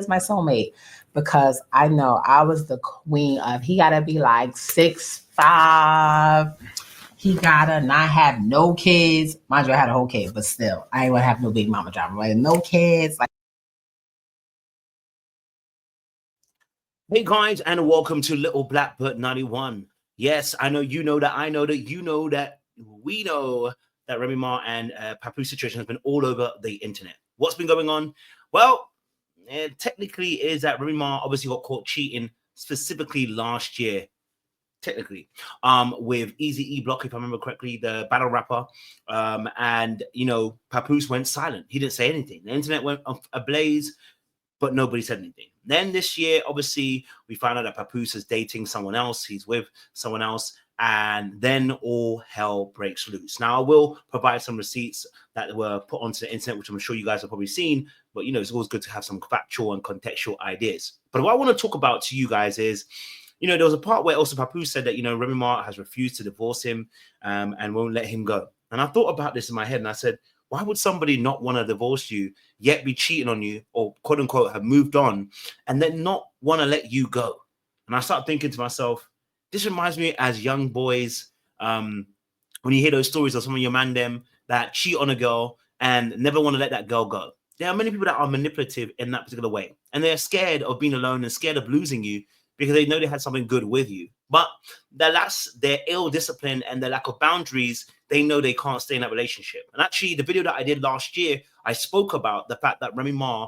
my soulmate because I know I was the queen of he gotta be like 6'5". He gotta not have no kids. Mind you, I had a whole kid, but still, I ain't gonna have no big mama drama. Like no kids. Like hey guys, and welcome to Little Blackbird 91. Yes, I know you know that. I know that you know that. We know that Remy Ma and Papoose situation has been all over the internet. What's been going on? Well, technically is that Remy Ma obviously got caught cheating specifically last year. Technically, with Easy E Block, if I remember correctly, the battle rapper, and Papoose went silent. He didn't say anything. The internet went ablaze, but nobody said anything. Then this year, obviously, we found out that Papoose is dating someone else. He's with someone else, and then all hell breaks loose. Now, I will provide some receipts that were put onto the internet, which I'm sure you guys have probably seen, but it's always good to have some factual and contextual ideas. But what I want to talk about to you guys is, there was a part where also Papoose said that, Remy Ma has refused to divorce him and won't let him go. And I thought about this in my head, and I said, why would somebody not want to divorce you, yet be cheating on you, or quote unquote have moved on, and then not want to let you go? And I started thinking to myself, this reminds me as young boys, when you hear those stories of some of your man them that cheat on a girl and never want to let that girl go. There are many people that are manipulative in that particular way, and they're scared of being alone and scared of losing you because they know they had something good with you. But that's their ill discipline and their lack of boundaries. They know they can't stay in that relationship. And actually, the video that I did last year, I spoke about the fact that Remy Ma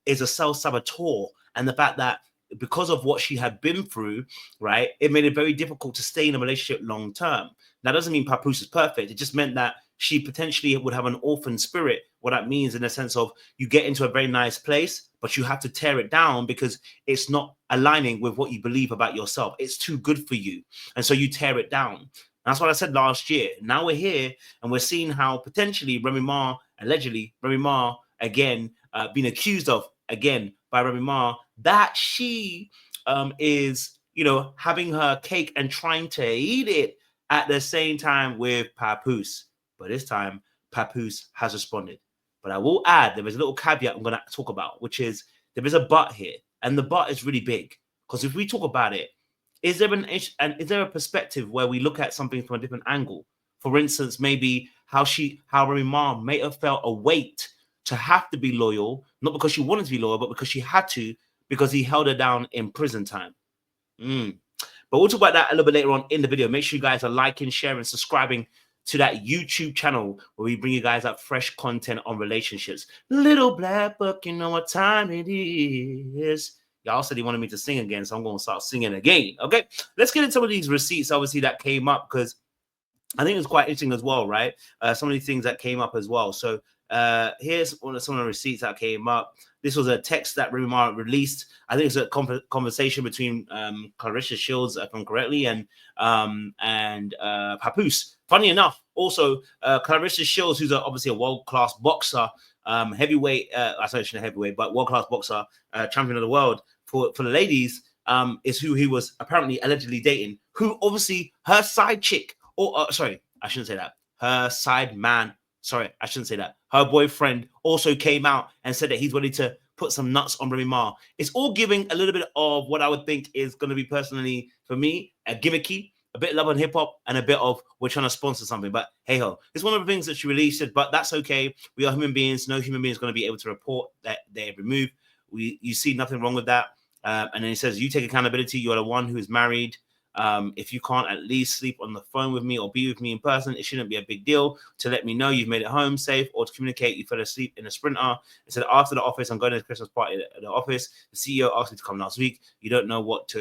is a self-saboteur, and the fact that because of what she had been through, right, it made it very difficult to stay in a relationship long term. That doesn't mean Papoose is perfect. It just meant that she potentially would have an orphan spirit. What that means in the sense of you get into a very nice place, but you have to tear it down because it's not aligning with what you believe about yourself. It's too good for you. And so you tear it down. That's what I said last year. Now we're here and we're seeing how potentially allegedly Remy Ma, again, being accused of, again, by Remy Ma, that she is, having her cake and trying to eat it at the same time with Papoose. But this time, Papoose has responded. But I will add, there is a little caveat I'm going to talk about, which is there is a but here. And the but is really big. Because if we talk about it, is there a perspective where we look at something from a different angle? For instance, maybe how Remy Ma may have felt a weight to have to be loyal, not because she wanted to be loyal, but because she had to, because he held her down in prison time. But we'll talk about that a little bit later on in the video. Make sure you guys are liking, sharing, subscribing to that YouTube channel where we bring you guys up fresh content on relationships. Little Black Book, you know what time it is. Y'all said he wanted me to sing again, so I'm going to start singing again. Okay, let's get into some of these receipts, obviously, that came up, because I think it's quite interesting as well, right? Some of these things that came up as well. So here's some of the receipts that came up. This was a text that Remy Ma released. I think it's a conversation between Clarissa Shields, if I'm correctly, and Papoose. Funny enough, also Clarissa Shields, who's obviously a world-class boxer, heavyweight, I say she's a heavyweight, but world-class boxer, champion of the world for the ladies, is who he was apparently allegedly dating, who obviously her side chick, sorry, I shouldn't say that. Her side man, sorry, I shouldn't say that. Her boyfriend also came out and said that he's ready to put some nuts on Remy Ma. It's all giving a little bit of what I would think is going to be personally, for me, a gimmicky, a bit of love and hip hop, and a bit of we're trying to sponsor something. But hey ho, it's one of the things that she released, but that's okay. We are human beings. No human being is going to be able to report that they're removed. You see nothing wrong with that. And then he says, you take accountability. You are the one who is married. If you can't at least sleep on the phone with me or be with me in person, it shouldn't be a big deal to let me know you've made it home safe, or to communicate you fell asleep in a Sprinter. It said, after the office, I'm going to the Christmas party at the office. The CEO asked me to come last week. You don't know what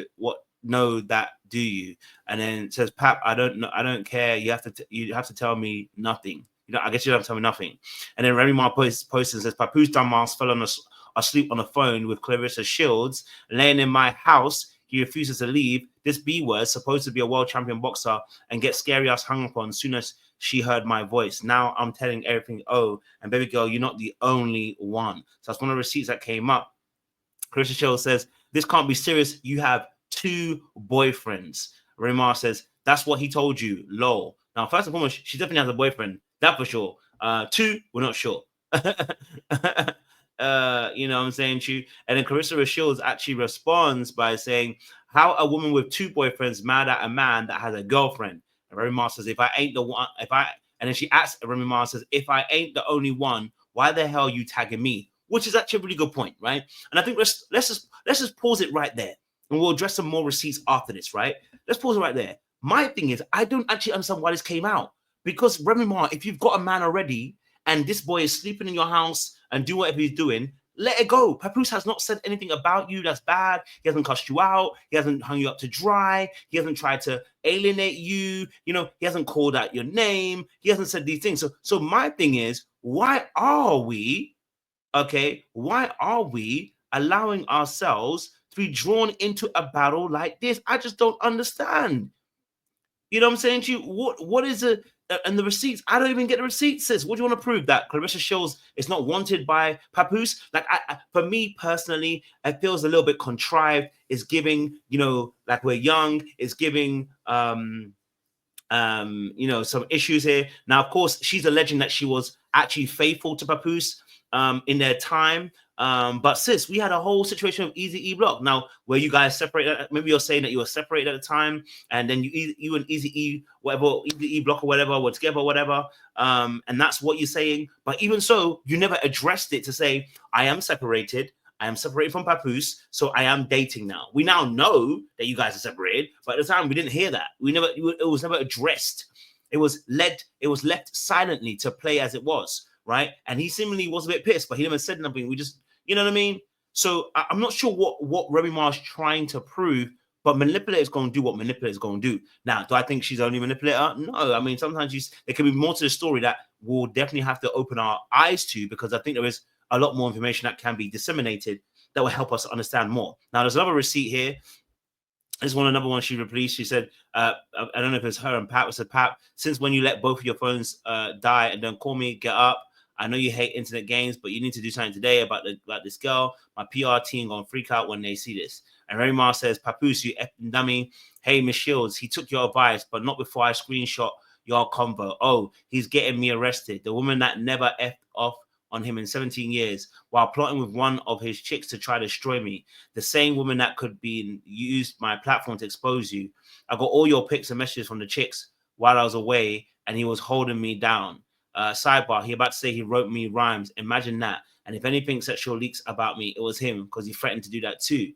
know that, do you? And then it says, Pap, I don't care. You have to tell me nothing. I guess you don't have to tell me nothing. And then Remy Ma posts and says, Papoose dumbass fell asleep on the phone with Clarissa Shields, laying in my house. He refuses to leave. This B word, supposed to be a world champion boxer, and get scary ass hung up on as soon as she heard my voice. Now I'm telling everything. Oh, and baby girl, you're not the only one. So that's one of the receipts that came up. Clarissa Shields says, this can't be serious. You have 2 boyfriends. Remy Ma says, that's what he told you. Lol. Now, first and foremost, she definitely has a boyfriend. That for sure. 2, we're not sure. You know what I'm saying to you? And then Clarissa Shields actually responds by saying, how a woman with 2 boyfriends mad at a man that has a girlfriend? And Remy Ma says, if I ain't the one, and then she asks, Remy Ma says, if I ain't the only one, why the hell are you tagging me? Which is actually a really good point, right? And I think let's just pause it right there, and we'll address some more receipts after this, right? Let's pause it right there. My thing is, I don't actually understand why this came out, because Remy Ma, if you've got a man already and this boy is sleeping in your house and do whatever he's doing, let it go. Papoose has not said anything about you that's bad. He hasn't cussed you out. He hasn't hung you up to dry. He hasn't tried to alienate you. You know, he hasn't called out your name. He hasn't said these things. So my thing is, why are we allowing ourselves to be drawn into a battle like this? I just don't understand. You know what I'm saying to you? What is it? And the receipts, I don't even get the receipts, sis. What do you want to prove? That Clarissa Shields is not wanted by Papoose? Like, for me personally, it feels a little bit contrived. It's giving, you know, like we're young. It's giving, you know, some issues here. Now, of course, she's alleging that she was actually faithful to Papoose in their time. But sis, we had a whole situation of Easy E Block. Now, were you guys separated? Maybe you're saying that you were separated at the time, and then you and Easy E, whatever, Easy E Block or whatever, were together or whatever. And that's what you're saying. But even so, you never addressed it to say, I am separated. I am separated from Papoose, so I am dating now. We now know that you guys are separated, but at the time we didn't hear that. It was never addressed. It was left silently to play as it was, right? And he seemingly was a bit pissed, but he never said nothing. We just, you know what I mean? So I'm not sure what Remy Ma is trying to prove, but manipulator's going to do what manipulator's going to do. Now, do I think she's only manipulator? No. I mean, sometimes there can be more to the story that we'll definitely have to open our eyes to, because I think there is a lot more information that can be disseminated that will help us understand more. Now, there's another receipt here. This one, another one she released. She said, I don't know if it's her and Pat. Said, Pat, since when you let both of your phones die and don't call me, get up. I know you hate internet games, but you need to do something today about this girl. My PR team gonna freak out when they see this. And Remy Ma says, Papoose, you effing dummy. Hey, Miss Shields, he took your advice, but not before I screenshot your convo. Oh, he's getting me arrested. The woman that never effed off on him in 17 years while plotting with one of his chicks to try to destroy me. The same woman that could be used my platform to expose you. I got all your pics and messages from the chicks while I was away, and he was holding me down. Sidebar, he about to say he wrote me rhymes. Imagine that. And if anything sexual leaks about me, it was him, because he threatened to do that too.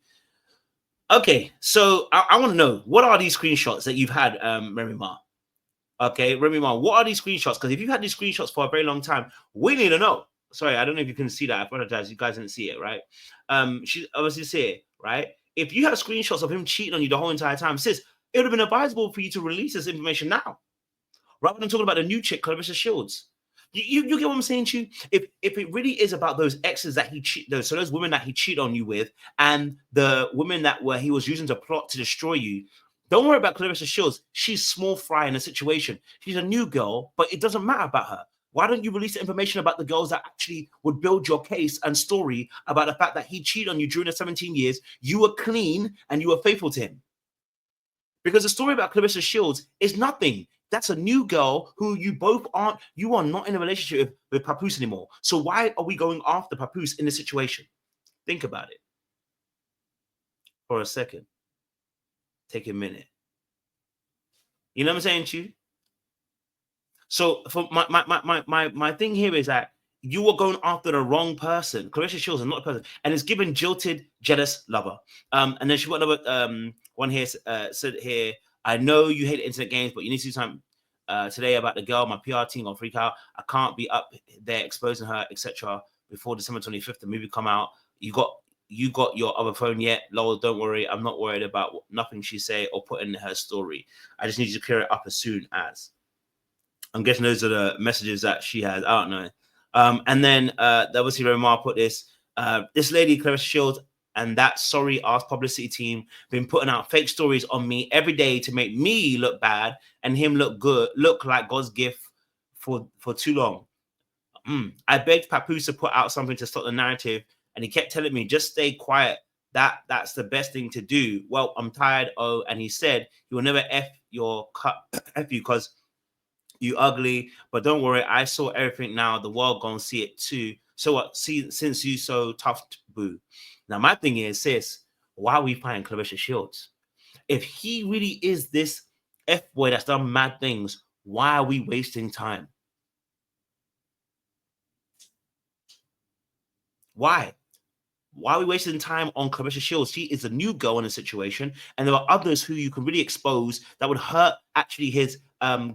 Okay, so I want to know, what are these screenshots that you've had, Remy Ma? Okay, Remy Ma, what are these screenshots? Because if you've had these screenshots for a very long time, we need to know. Sorry, I don't know if you can see that. I apologize. You guys didn't see it, right? She obviously see it, right? If you have screenshots of him cheating on you the whole entire time, sis, it would have been advisable for you to release this information now, rather than talking about the new chick, Clarissa Shields. You get what I'm saying to you? If it really is about those exes that he cheated, so those women that he cheated on you with, and the women that he was using to plot to destroy you, don't worry about Clarissa Shields. She's small fry in the situation. She's a new girl, but it doesn't matter about her. Why don't you release the information about the girls that actually would build your case and story about the fact that he cheated on you during the 17 years, you were clean, and you were faithful to him? Because the story about Clarissa Shields is nothing. That's a new girl who you are not in a relationship with Papoose anymore. So why are we going after Papoose in this situation? Think about it for a second. Take a minute. You know what I'm saying to you? So for my thing here is that you were going after the wrong person. Clarissa Shields is not a person, and it's given jilted, jealous lover. And then she got another one here said here, I know you hate internet games, but you need to do something today about the girl. My PR team gonna freak out. I can't be up there exposing her, etc. before December 25th. The movie come out. You got your other phone yet? Lol, don't worry. I'm not worried about nothing she say or put in her story. I just need you to clear it up as soon as. I'm guessing those are the messages that she has. I don't know. And then obviously Remy put this. This lady, Clarissa Shields, and that sorry ass publicity team been putting out fake stories on me every day to make me look bad and him look like God's gift for too long. I begged Papoose to put out something to stop the narrative, and he kept telling me, just stay quiet. That's the best thing to do. Well, I'm tired. Oh, and he said he will never F you because you ugly, but don't worry, I saw everything now. The world gonna see it too. So what? See, since you so tough, boo. Now my thing is, sis, why are we fighting Clarissa Shields? If he really is this F-boy that's done mad things, why are we wasting time? Why? Why are we wasting time on Clarissa Shields? She is a new girl in a situation, and there are others who you can really expose that would hurt actually his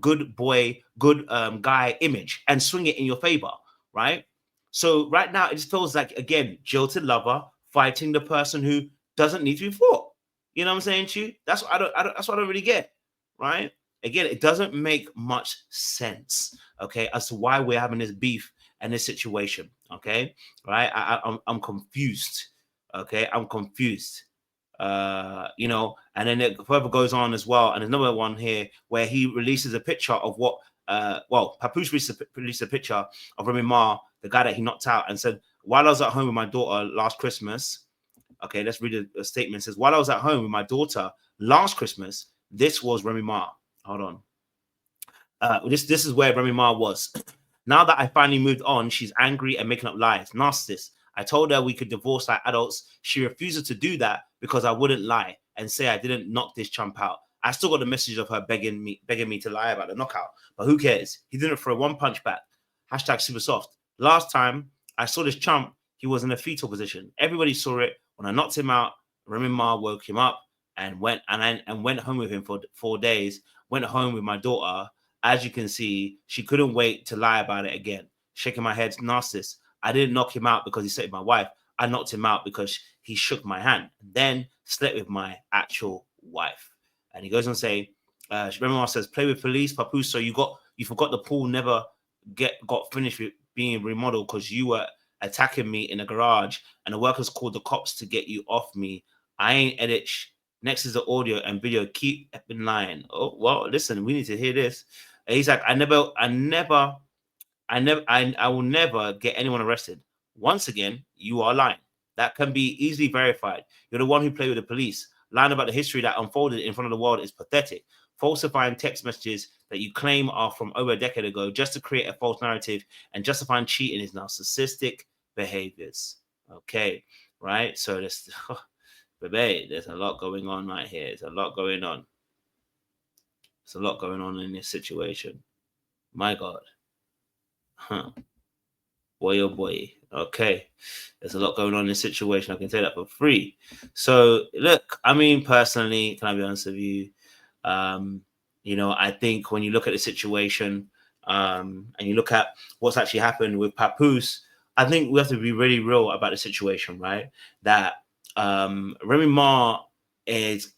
good boy, good guy image and swing it in your favor, right? So right now it just feels like, again, jilted lover fighting the person who doesn't need to be fought. You know what I'm saying to you? That's what I don't that's what I don't really get, right? Again, it doesn't make much sense, okay, as to why we're having this beef and this situation, okay, right? I'm confused, okay, I'm confused, you know. And then it further goes on as well, and there's another one here where he releases a picture of what, well, Papoose released a picture of Remy Ma, the guy that he knocked out, and said, while I was at home with my daughter last Christmas, okay, let's read a statement. It says, while I was at home with my daughter last Christmas, this was Remy Ma. Hold on. This is where Remy Ma was. Now that I finally moved on, she's angry and making up lies. Narcissist. I told her we could divorce like adults. She refuses to do that because I wouldn't lie and say I didn't knock this chump out. I still got the message of her begging me to lie about the knockout. But who cares? He didn't throw one punch back. Hashtag super soft. Last time I saw this chump, he was in a fetal position. Everybody saw it. When I knocked him out, Remy Ma woke him up and went home with him for 4 days. Went home with my daughter. As you can see, she couldn't wait to lie about it again. Shaking my head, narcissist. I didn't knock him out because he slept with my wife. I knocked him out because he shook my hand, then slept with my actual wife. And he goes on to say, Remy says, play with police, Papoose. So you forgot the pool never got finished with being remodeled because you were attacking me in the garage and the workers called the cops to get you off me. I ain't edit. Next is the audio and video. Keep in line. Oh, well, listen, we need to hear this. And he's like, I will never get anyone arrested. Once again, you are lying. That can be easily verified. You're the one who played with the police. Lying about the history that unfolded in front of the world is pathetic. Falsifying text messages that you claim are from over a decade ago just to create a false narrative and justifying cheating is narcissistic behaviors. Okay, right? So this, baby, there's a lot going on right here. There's a lot going on. There's a lot going on in this situation. My God. Huh. Boy, oh boy. Okay. There's a lot going on in this situation. I can say that for free. So, look, I mean, personally, can I be honest with you? You know, I think when you look at the situation and you look at what's actually happened with Papoose, I think we have to be really real about the situation, right? That Remy Ma is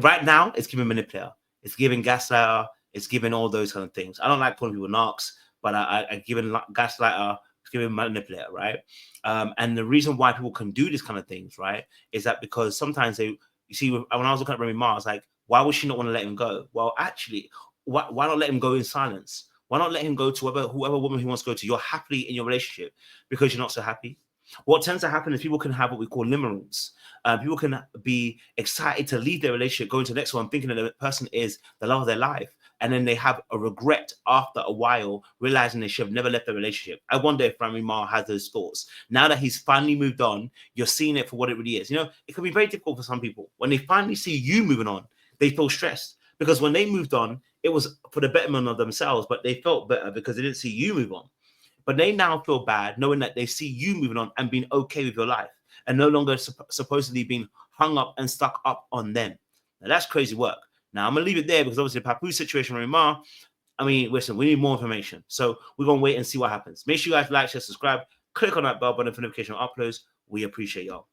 right now, it's giving manipulator. It's giving gaslighter. It's giving all those kind of things. I don't like calling people narcs, but I given gaslighter, it's giving manipulator, right? And the reason why people can do this kind of things, right, is that because sometimes you see, when I was looking at Remy Ma, I was like, why would she not want to let him go? Well, actually, why not let him go in silence? Why not let him go to whoever woman he wants to go to? You're happily in your relationship because you're not so happy. What tends to happen is people can have what we call limerence. People can be excited to leave their relationship, go into the next one, thinking that the person is the love of their life. And then they have a regret after a while, realizing they should have never left the relationship. I wonder if Remy Ma has those thoughts. Now that he's finally moved on, you're seeing it for what it really is. You know, it can be very difficult for some people. When they finally see you moving on, they feel stressed. Because when they moved on, it was for the betterment of themselves, but they felt better because they didn't see you move on. But they now feel bad knowing that they see you moving on and being okay with your life and no longer supposedly being hung up and stuck up on them. Now, that's crazy work. Now, I'm going to leave it there because obviously the Papoose situation with Ma, I mean, listen, we need more information. So we're going to wait and see what happens. Make sure you guys like, share, subscribe, click on that bell button for notification of uploads. We appreciate y'all.